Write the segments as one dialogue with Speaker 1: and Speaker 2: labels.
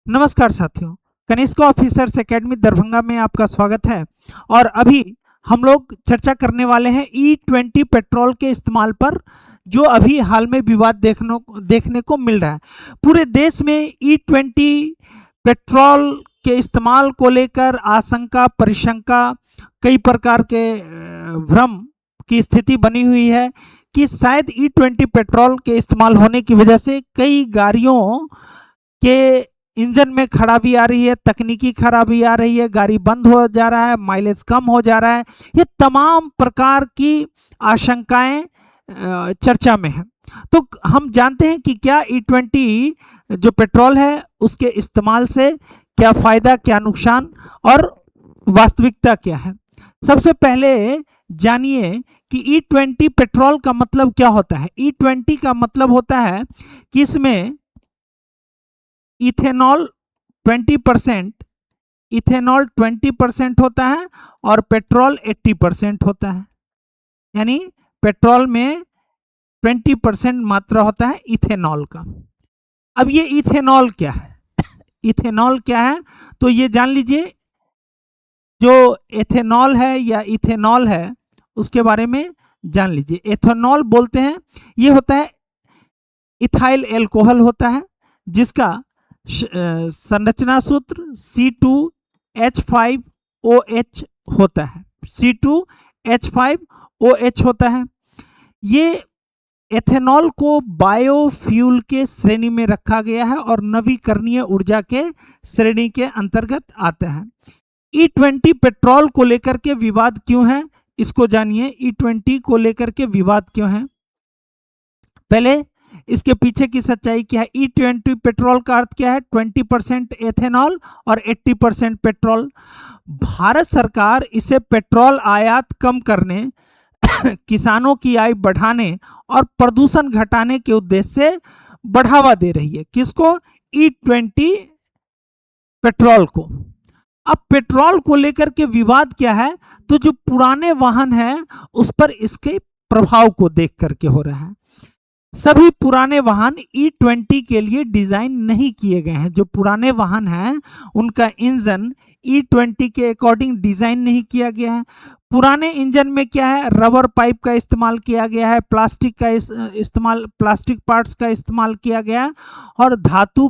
Speaker 1: नमस्कार साथियों, Kanishka officers academy Darbhanga में आपका स्वागत है। और अभी हम लोग चर्चा करने वाले हैं E20 पेट्रोल के इस्तेमाल पर, जो अभी हाल में विवाद देखने को मिल रहा है। पूरे देश में E20 पेट्रोल के इस्तेमाल को लेकर आशंका, परिशंका, कई प्रकार के भ्रम की स्थिति बनी हुई है कि शायद E20 पेट्रोल के इस्तेमाल होने की वजह से कई गाड़ियों के इंजन में खराबी आ रही है, तकनीकी खराबी आ रही है, गाड़ी बंद हो जा रहा है, माइलेज कम हो जा रहा है। ये तमाम प्रकार की आशंकाएं चर्चा में है। तो हम जानते हैं कि क्या E20 जो पेट्रोल है उसके इस्तेमाल से क्या फायदा, क्या नुकसान और वास्तविकता क्या है। सबसे पहले जानिए कि E20 पेट्रोल का मतलब क्या होता है। E20 का मतलब होता है कि इसमें इथेनॉल 20% इथेनॉल 20% होता है और पेट्रोल 80% होता है। यानी पेट्रोल में 20% मात्रा होता है इथेनॉल का। अब ये इथेनॉल क्या है? इथेनॉल क्या है तो ये जान लीजिए। जो एथेनॉल है या इथेनॉल है उसके बारे में जान लीजिए। एथेनॉल बोलते हैं, ये होता है इथाइल एल्कोहल होता है, जिसका संरचना सूत्र C2H5OH होता है। C2H5OH होता है। ये एथेनॉल को बायोफ्यूल के श्रेणी में रखा गया है और नवीकरणीय ऊर्जा के श्रेणी के अंतर्गत आता है। E20 पेट्रोल को लेकर के विवाद क्यों है, इसको जानिए। E20 को लेकर के विवाद क्यों है, पहले इसके पीछे की सच्चाई क्या है। E20 पेट्रोल का अर्थ क्या है? 20% एथेनॉल और 80% पेट्रोल। भारत सरकार इसे पेट्रोल आयात कम करने, किसानों की आय बढ़ाने और प्रदूषण घटाने के उद्देश्य से बढ़ावा दे रही है। किसको? E20 पेट्रोल को। अब पेट्रोल को लेकर के विवाद क्या है, तो जो पुराने वाहन हैं उस पर इसके प्रभाव को देख करके हो रहा है। सभी पुराने वाहन E20 के लिए डिजाइन नहीं किए गए हैं। जो पुराने वाहन हैं उनका इंजन E20 के अकॉर्डिंग डिजाइन नहीं किया गया है। पुराने इंजन में क्या है, रबर पाइप का इस्तेमाल किया गया है, प्लास्टिक का इस्तेमाल, प्लास्टिक पार्ट्स का इस्तेमाल किया गया है और धातु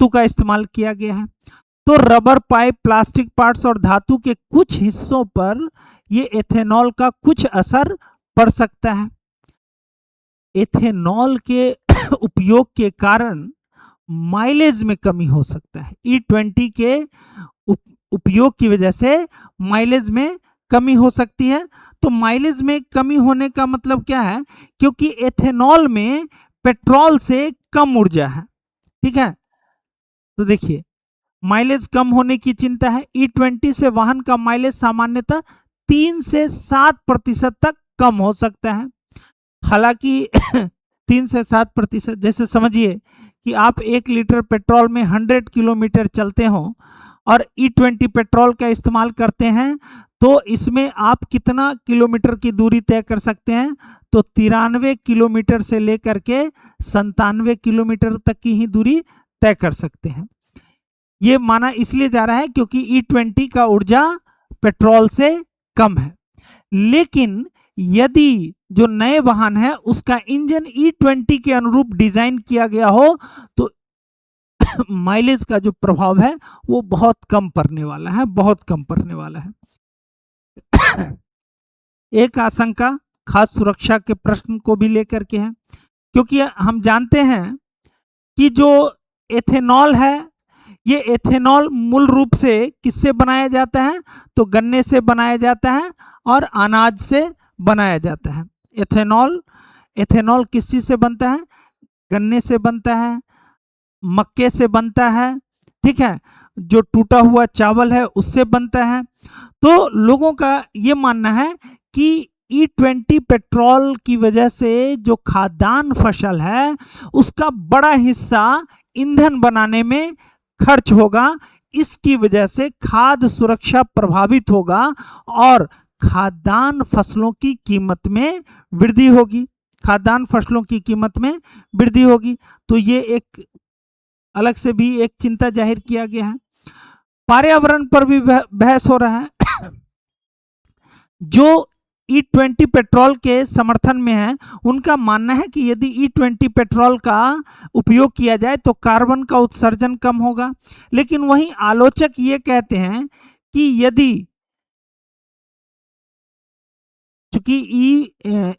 Speaker 1: का इस्तेमाल किया गया है। तो रबर पाइप, प्लास्टिक पार्ट्स और धातु के कुछ हिस्सों पर ये एथेनॉल का कुछ असर पड़ सकता है। एथेनॉल के उपयोग के कारण माइलेज में कमी हो सकता है। E20 के उपयोग की वजह से माइलेज में कमी हो सकती है। तो माइलेज में कमी होने का मतलब क्या है, क्योंकि एथेनॉल में पेट्रोल से कम ऊर्जा है। ठीक है, तो देखिए माइलेज कम होने की चिंता है। E20 से वाहन का माइलेज सामान्यतः 3 से 7% तक कम हो सकता है। हालांकि 3 से 7%, जैसे समझिए कि आप 1 लीटर पेट्रोल में 100 किलोमीटर चलते हो और E20 पेट्रोल का इस्तेमाल करते हैं, तो इसमें आप कितना किलोमीटर की दूरी तय कर सकते हैं? तो 93 किलोमीटर से लेकर के 97 किलोमीटर तक की ही दूरी तय कर सकते हैं। ये माना इसलिए जा रहा है क्योंकि E20 का ऊर्जा पेट्रोल से कम है। लेकिन यदि जो नए वाहन है उसका इंजन E20 के अनुरूप डिजाइन किया गया हो तो माइलेज का जो प्रभाव है वो बहुत कम पड़ने वाला है, बहुत कम पड़ने वाला है। एक आशंका खास सुरक्षा के प्रश्न को भी लेकर के है, क्योंकि हम जानते हैं कि जो एथेनॉल है, ये एथेनॉल मूल रूप से किससे बनाया जाता है? तो गन्ने से बनाया जाता है और अनाज से बनाया जाता है। एथेनॉल किस चीज से बनता है? गन्ने से बनता है, मक्के से बनता है, ठीक है, जो टूटा हुआ चावल है उससे बनता है। तो लोगों का ये मानना है कि E20 पेट्रोल की वजह से जो खाद्यान्न फसल है उसका बड़ा हिस्सा ईंधन बनाने में खर्च होगा। इसकी वजह से खाद्य सुरक्षा प्रभावित होगा और खाद्यान्न फसलों की कीमत में वृद्धि होगी। खाद्यान्न फसलों की कीमत में वृद्धि होगी। तो ये एक अलग से भी एक चिंता जाहिर किया गया है। पर्यावरण पर भी बहस हो रहा है। जो E20 पेट्रोल के समर्थन में है, उनका मानना है कि यदि E20 पेट्रोल का उपयोग किया जाए तो कार्बन का उत्सर्जन कम होगा। लेकिन वहीं आलोचक ये कहते हैं कि यदि चूंकि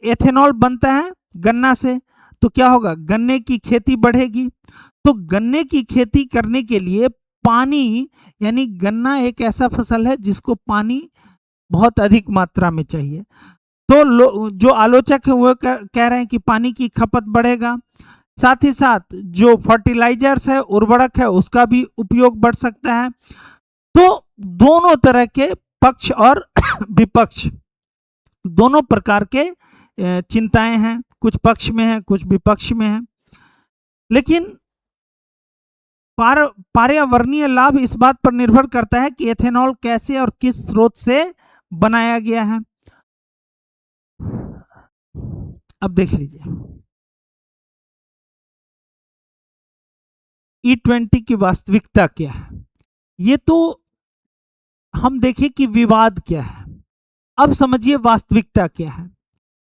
Speaker 1: एथेनॉल बनता है गन्ना से, तो क्या होगा, गन्ने की खेती बढ़ेगी। तो गन्ने की खेती करने के लिए पानी, यानी गन्ना एक ऐसा फसल है जिसको पानी बहुत अधिक मात्रा में चाहिए। तो जो आलोचक है वो कह रहे हैं कि पानी की खपत बढ़ेगा। साथ ही साथ जो फर्टिलाइजर्स है, उर्वरक है, उसका भी उपयोग बढ़ सकता है। तो दोनों तरह के पक्ष और विपक्ष, दोनों प्रकार के चिंताएं हैं, कुछ पक्ष में है कुछ विपक्ष में है। लेकिन पर्यावरणीय लाभ इस बात पर निर्भर करता है कि एथेनॉल कैसे और किस स्रोत से बनाया गया है। अब देख लीजिए E20 की वास्तविकता क्या है। ये तो हम देखें कि विवाद क्या है, अब समझिए वास्तविकता क्या है।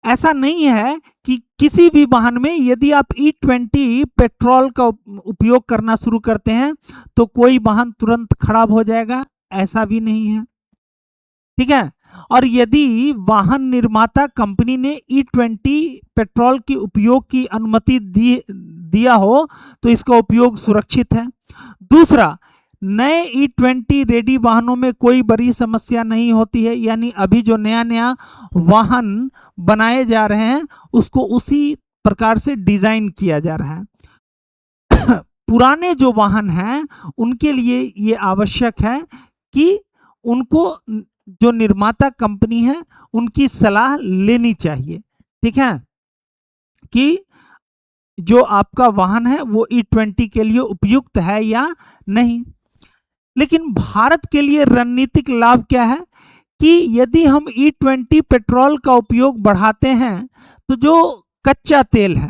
Speaker 1: ऐसा नहीं है कि किसी भी वाहन में यदि आप E20 पेट्रोल का उपयोग करना शुरू करते हैं तो कोई वाहन तुरंत खराब हो जाएगा, ऐसा भी नहीं है, ठीक है। और यदि वाहन निर्माता कंपनी ने E20 पेट्रोल के उपयोग की अनुमति दिया हो तो इसका उपयोग सुरक्षित है। दूसरा, नए E20 रेडी वाहनों में कोई बड़ी समस्या नहीं होती है, यानी अभी जो नया नया वाहन बनाए जा रहे हैं उसको उसी प्रकार से डिजाइन किया जा रहा है। पुराने जो वाहन हैं उनके लिए ये आवश्यक है कि उनको जो निर्माता कंपनी है उनकी सलाह लेनी चाहिए, ठीक है, कि जो आपका वाहन है वो E20 के लिए उपयुक्त है या नहीं। लेकिन भारत के लिए रणनीतिक लाभ क्या है कि यदि हम E20 पेट्रोल का उपयोग बढ़ाते हैं तो जो कच्चा तेल है,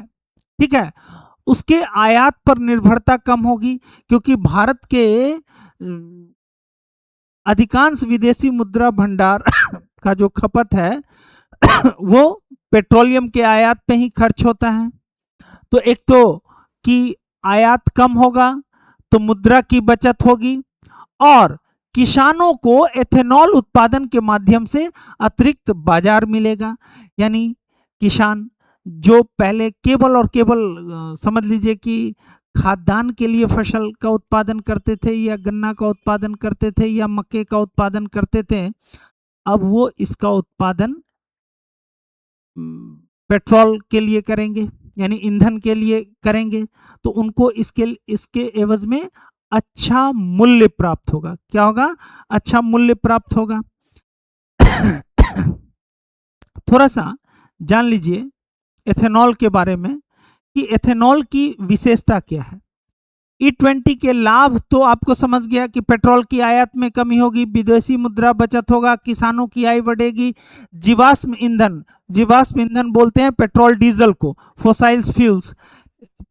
Speaker 1: ठीक है, उसके आयात पर निर्भरता कम होगी, क्योंकि भारत के अधिकांश विदेशी मुद्रा भंडार का जो खपत है वो पेट्रोलियम के आयात पे ही खर्च होता है। तो एक तो कि आयात कम होगा तो मुद्रा की बचत होगी, और किसानों को एथेनॉल उत्पादन के माध्यम से अतिरिक्त बाजार मिलेगा। यानी किसान जो पहले केवल और केवल समझ लीजिए कि खाद्यान्न के लिए फसल का उत्पादन करते थे या गन्ना का उत्पादन करते थे या मक्के का उत्पादन करते थे, अब वो इसका उत्पादन पेट्रोल के लिए करेंगे, यानी ईंधन के लिए करेंगे। तो उनको इसके एवज में अच्छा मूल्य प्राप्त होगा। क्या होगा? अच्छा मूल्य प्राप्त होगा। थोड़ा सा जान लीजिए एथेनॉल के बारे में कि एथेनॉल की विशेषता क्या है। E20 के लाभ तो आपको समझ गया कि पेट्रोल की आयात में कमी होगी, विदेशी मुद्रा बचत होगा, किसानों की आय बढ़ेगी, जीवाश्म ईंधन बोलते हैं पेट्रोल डीजल को, फोसाइल्स फ्यूल्स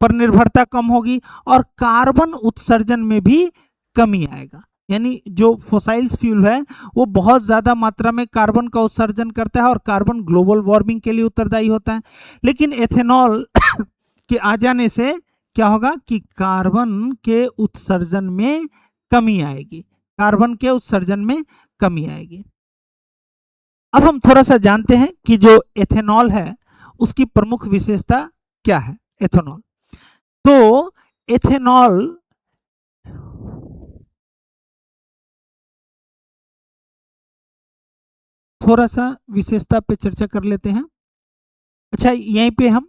Speaker 1: पर निर्भरता कम होगी, और कार्बन उत्सर्जन में भी कमी आएगा। यानी जो फोसाइल्स फ्यूल है वो बहुत ज्यादा मात्रा में कार्बन का उत्सर्जन करता है और कार्बन ग्लोबल वार्मिंग के लिए उत्तरदायी होता है। लेकिन एथेनॉल के आ जाने से क्या होगा कि कार्बन के उत्सर्जन में कमी आएगी, कार्बन के उत्सर्जन में कमी आएगी। अब हम थोड़ा सा जानते हैं कि जो एथेनॉल है उसकी प्रमुख विशेषता क्या है। एथेनॉल, तो एथेनॉल थोड़ा सा विशेषता पे चर्चा कर लेते हैं। अच्छा, यहीं पे हम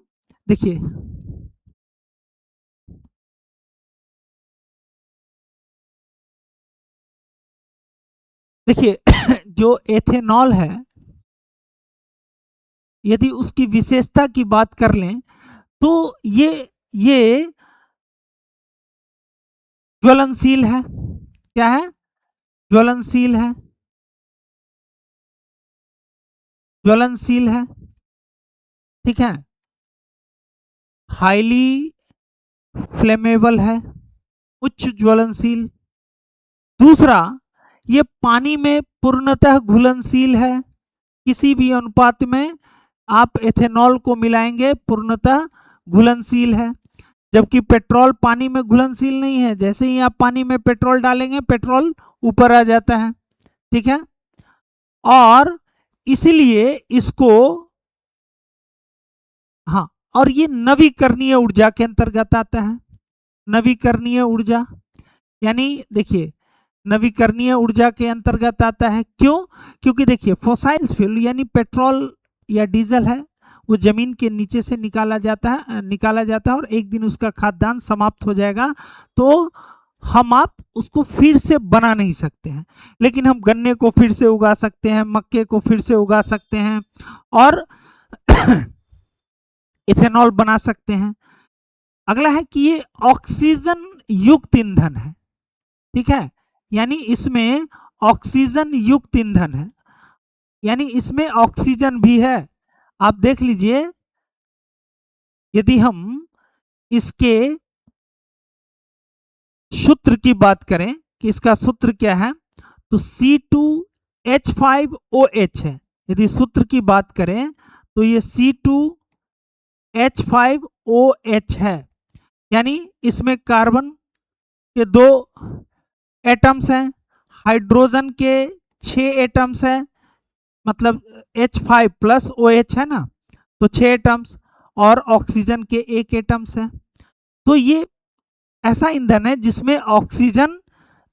Speaker 1: देखिए जो एथेनॉल है, यदि उसकी विशेषता की बात कर लें तो ये ज्वलनशील है। क्या है? ज्वलनशील है, ज्वलनशील है, ठीक है, हाईली फ्लेमेबल है, उच्च ज्वलनशील। दूसरा, ये पानी में पूर्णतः घुलनशील है, किसी भी अनुपात में आप एथेनॉल को मिलाएंगे पूर्णतः घुलनशील है, जबकि पेट्रोल पानी में घुलनशील नहीं है। जैसे ही आप पानी में पेट्रोल डालेंगे पेट्रोल ऊपर आ जाता है, ठीक है। और इसलिए इसको, हाँ, और ये नवीकरणीय ऊर्जा के अंतर्गत आता है। नवीकरणीय ऊर्जा यानी देखिए, नवीकरणीय ऊर्जा के अंतर्गत आता है। क्यों? क्योंकि देखिए फॉसाइल्स फ्यूल यानी पेट्रोल या डीजल है, वो जमीन के नीचे से निकाला जाता है और एक दिन उसका खाद्यान्न समाप्त हो जाएगा, तो हम आप उसको फिर से बना नहीं सकते हैं। लेकिन हम गन्ने को फिर से उगा सकते हैं, मक्के को फिर से उगा सकते हैं और इथेनॉल बना सकते हैं। अगला है कि ये ऑक्सीजन युक्त ईंधन है, ठीक है, यानी इसमें ऑक्सीजन युक्त ईंधन है, यानी इसमें ऑक्सीजन भी है। आप देख लीजिए, यदि हम इसके सूत्र की बात करें कि इसका सूत्र क्या है, तो C2H5OH है। यदि सूत्र की बात करें तो ये C2H5OH है, यानी इसमें कार्बन के 2 एटम्स हैं, हाइड्रोजन के 6 एटम्स हैं, मतलब H5 प्लस OH है ना, तो 6 एटम्स, और ऑक्सीजन के 1 एटम्स है। तो ये ऐसा ईंधन है जिसमें ऑक्सीजन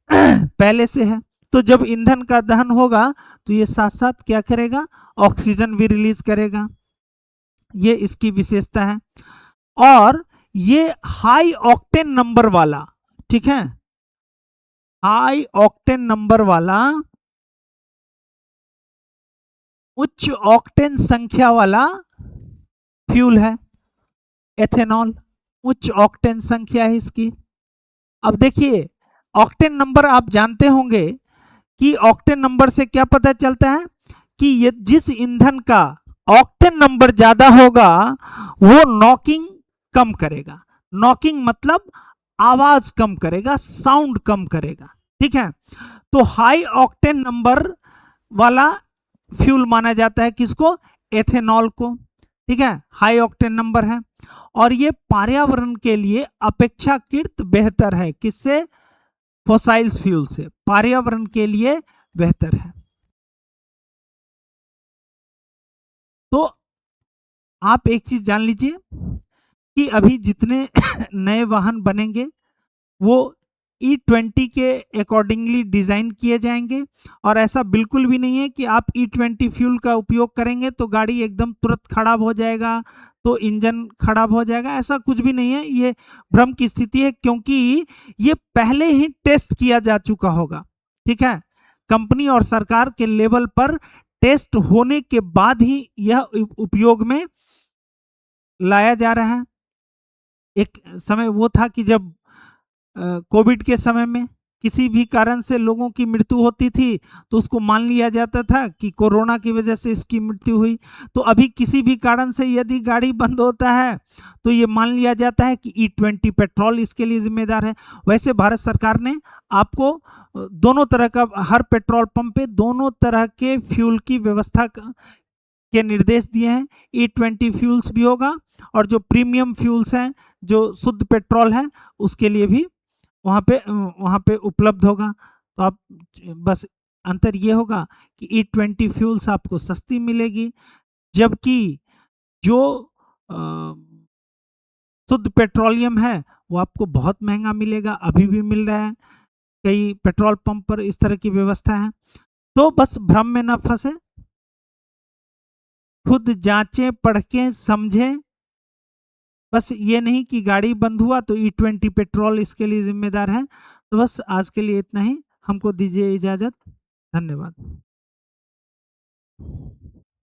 Speaker 1: पहले से है, तो जब ईंधन का दहन होगा तो ये साथ साथ क्या करेगा, ऑक्सीजन भी रिलीज करेगा। ये इसकी विशेषता है। और ये हाई ऑक्टेन नंबर वाला, ठीक है, हाई ऑक्टेन नंबर वाला, उच्च ऑक्टेन संख्या वाला फ्यूल है एथेनॉल। उच्च ऑक्टेन संख्या है इसकी। अब देखिए, ऑक्टेन नंबर आप जानते होंगे कि ऑक्टेन नंबर से क्या पता चलता है कि ये जिस ईंधन का ऑक्टेन नंबर ज्यादा होगा वो नॉकिंग कम करेगा। नॉकिंग मतलब आवाज कम करेगा, साउंड कम करेगा, ठीक है। तो हाई ऑक्टेन नंबर वाला फ्यूल माना जाता है किसको, एथेनॉल को, ठीक है, हाई ऑक्टेन नंबर है। और ये पर्यावरण के लिए अपेक्षाकृत बेहतर है, किससे, फॉसाइल्स फ्यूल से, पर्यावरण के लिए बेहतर है। तो आप एक चीज जान लीजिए कि अभी जितने नए वाहन बनेंगे वो E20 के अकॉर्डिंगली डिजाइन किए जाएंगे, और ऐसा बिल्कुल भी नहीं है कि आप E20 फ्यूल का उपयोग करेंगे तो गाड़ी एकदम तुरंत खराब हो जाएगा, तो इंजन खराब हो जाएगा, ऐसा कुछ भी नहीं है। ये भ्रम की स्थिति है, क्योंकि ये पहले ही टेस्ट किया जा चुका होगा, ठीक है। कंपनी और सरकार के लेवल पर टेस्ट होने के बाद ही यह उपयोग में लाया जा रहा है। एक समय वो था कि जब कोविड के समय में किसी भी कारण से लोगों की मृत्यु होती थी तो उसको मान लिया जाता था कि कोरोना की वजह से इसकी मृत्यु हुई। तो अभी किसी भी कारण से यदि गाड़ी बंद होता है तो ये मान लिया जाता है कि E20 पेट्रोल इसके लिए जिम्मेदार है। वैसे भारत सरकार ने आपको दोनों तरह का, हर पेट्रोल पंप पे दोनों तरह के फ्यूल की व्यवस्था के निर्देश दिए हैं। E20 फ्यूल्स भी होगा, और जो प्रीमियम फ्यूल्स हैं, जो शुद्ध पेट्रोल है, उसके लिए भी वहाँ पे उपलब्ध होगा। तो आप बस अंतर ये होगा कि E20 फ्यूल्स आपको सस्ती मिलेगी, जबकि जो शुद्ध पेट्रोलियम है वो आपको बहुत महंगा मिलेगा, अभी भी मिल रहा है, कई पेट्रोल पंप पर इस तरह की व्यवस्था है। तो बस भ्रम में न फंसे, खुद जांचें, पढ़कें, समझें। बस ये नहीं कि गाड़ी बंद हुआ तो E20 पेट्रोल इसके लिए जिम्मेदार है। तो बस आज के लिए इतना ही, हमको दीजिए इजाजत, धन्यवाद।